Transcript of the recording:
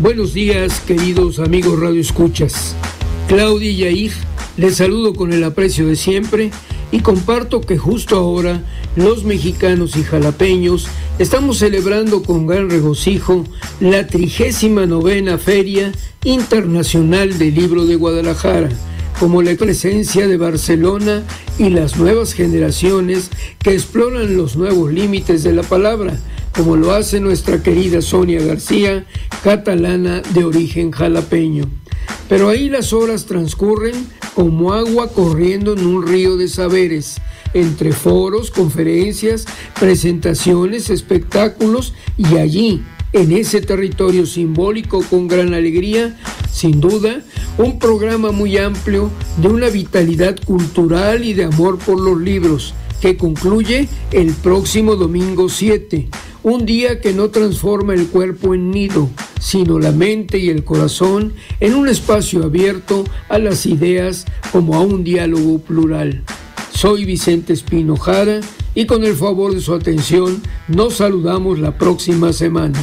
Buenos días, queridos amigos radioescuchas. Claudia y Yair, les saludo con el aprecio de siempre y comparto que justo ahora los mexicanos y jalapeños estamos celebrando con gran regocijo la 39ª Feria Internacional del Libro de Guadalajara, como la presencia de Barcelona y las nuevas generaciones que exploran los nuevos límites de la palabra, como lo hace nuestra querida Sonia García, catalana de origen jalapeño. Pero ahí las horas transcurren como agua corriendo en un río de saberes, entre foros, conferencias, presentaciones, espectáculos, y allí, en ese territorio simbólico con gran alegría, sin duda, un programa muy amplio de una vitalidad cultural y de amor por los libros, que concluye el próximo domingo 7, un día que no transforma el cuerpo en nido, sino la mente y el corazón en un espacio abierto a las ideas como a un diálogo plural. Soy Vicente Espino Jara y con el favor de su atención nos saludamos la próxima semana.